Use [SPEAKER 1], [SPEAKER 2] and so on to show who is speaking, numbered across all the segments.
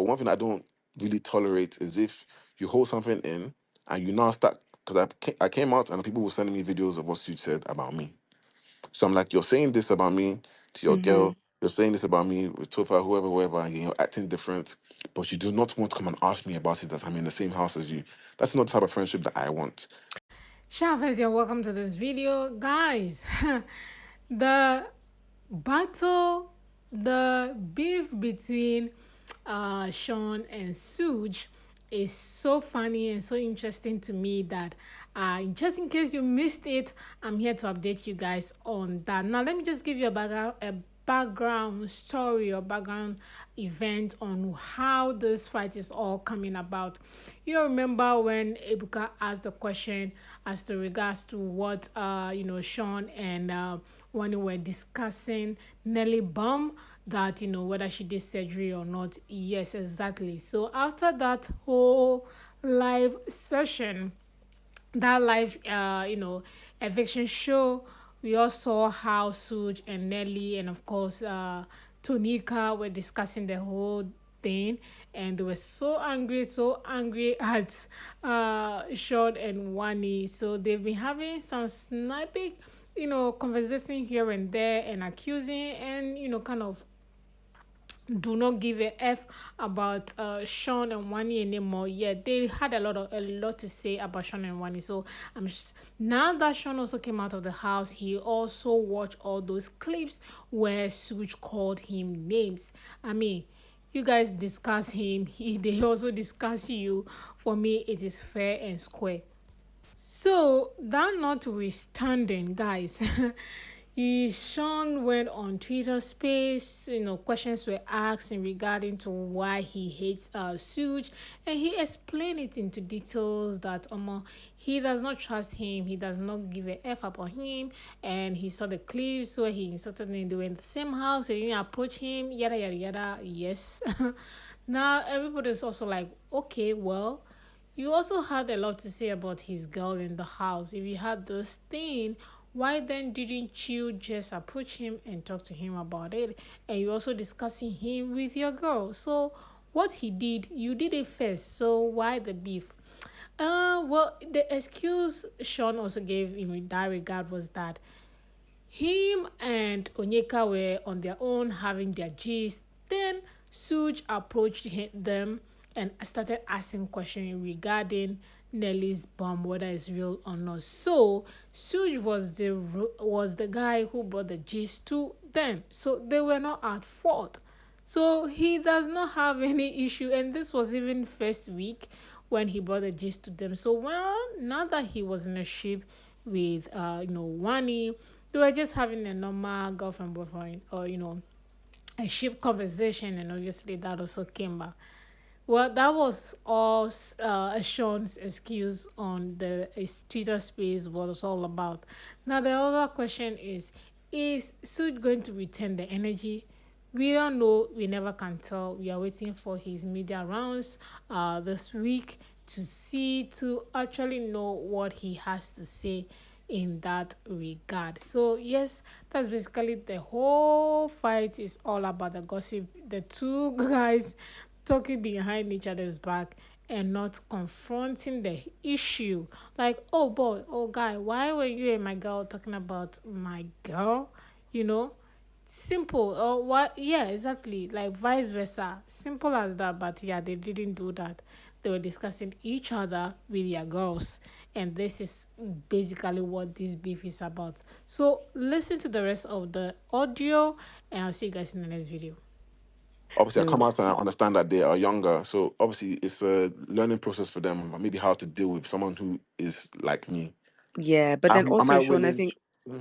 [SPEAKER 1] one thing I don't really tolerate is if you hold something in and you now start, because I came out and people were sending me videos of what you said about me. So I'm like, you're saying this about me to your
[SPEAKER 2] Mm-hmm.
[SPEAKER 1] girl, you're saying this about me with Tofa, whoever, and you're acting different, but you do not want to come and ask me about it that I'm in the same house as you. That's not the type of friendship that I want.
[SPEAKER 3] Shavez, you're welcome to this video. Guys, the battle, the beef between Shaun and Sooj is so funny and so interesting to me that just in case you missed it, I'm here to update you guys on that. Now, let me just give you a background story or background event on how this fight is all coming about. You remember when Ebuka asked the question as to regards to what Shaun and when we were discussing Nelly Bum, that whether she did surgery or not. Yes, exactly. So after that whole live session, that live eviction show, we all saw how Suj and Nelly and of course Tonika were discussing the whole thing, and they were so angry at Shaun and Wani. So they've been having some sniping conversation here and there, and accusing, and kind of do not give a f about Shaun and Wani anymore. Yeah, they had a lot to say about Shaun and Wani. So now that Shaun also came out of the house, he also watched all those clips where Such called him names. I mean, you guys discuss him, they also discuss you. For me, it is fair and square. So that notwithstanding, guys, Sean went on Twitter Space. Questions were asked in regarding to why he hates Suge, and he explained it into details that he does not trust him, he does not give a f upon him, and he saw the clips where he insulted him. They were in the same house, so he didn't approach him. Yada yada yada. Yes. Now everybody's also like, okay, well. You also had a lot to say about his girl in the house. If you had this thing, why then didn't you just approach him and talk to him about it? And you also discussing him with your girl. So what he did, you did it first. So why the beef? Well, the excuse Sean also gave in that regard was that him and Onyeka were on their own having their gist. Then Suj approached them and started asking questions regarding Nelly's bomb, whether it's real or not. So Suj was the guy who brought the gist to them. So they were not at fault. So he does not have any issue, and this was even first week when he brought the gist to them. So well, now that he was in a ship with Wani, they were just having a normal girlfriend boyfriend, or a ship conversation, and obviously that also came back. Well, that was all Sean's excuse on the Twitter space was all about. Now, the other question is Sud going to return the energy? We don't know. We never can tell. We are waiting for his media rounds this week to actually know what he has to say in that regard. So yes, that's basically the whole fight is all about the gossip. The two guys talking behind each other's back and not confronting the issue. Like, oh boy, oh guy, why were you and my girl talking about my girl? You know, simple. Or what? Yeah, exactly. Like vice versa. Simple as that. But yeah, they didn't do that. They were discussing each other with their girls, and this is basically what this beef is about. So listen to the rest of the audio, and I'll see you guys in the next video.
[SPEAKER 1] Obviously, I
[SPEAKER 2] No.
[SPEAKER 1] come out and I understand that they are younger, so obviously it's a learning process for them. Maybe how to deal with someone who is like me.
[SPEAKER 2] Yeah, but then
[SPEAKER 1] Am I
[SPEAKER 2] also, Sean, I
[SPEAKER 1] willing?
[SPEAKER 2] think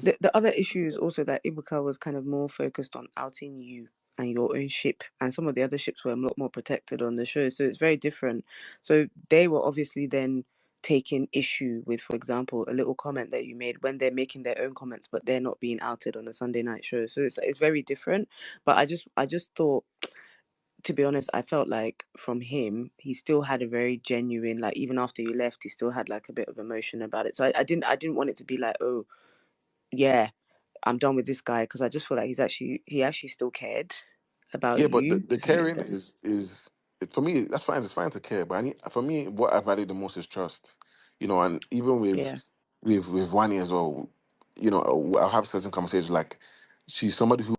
[SPEAKER 2] the other issue is also that Ibuka was kind of more focused on outing you and your own ship, and some of the other ships were a lot more protected on the show, so it's very different. So they were obviously then taking issue with, for example, a little comment that you made when they're making their own comments, but they're not being outed on a Sunday night show. So it's very different. But I just thought, to be honest, I felt like from him, he still had a very genuine, like even after you left, he still had like a bit of emotion about it. So I didn't want it to be like, oh yeah, I'm done with this guy, because I just feel like he actually still cared about
[SPEAKER 1] Yeah, but the,
[SPEAKER 2] you
[SPEAKER 1] the
[SPEAKER 2] to some
[SPEAKER 1] caring
[SPEAKER 2] extent.
[SPEAKER 1] is for me, that's fine. It's fine to care, but for me, what I value the most is trust. And even with
[SPEAKER 2] Yeah.
[SPEAKER 1] with Wani as well, I'll have certain conversations like she's somebody who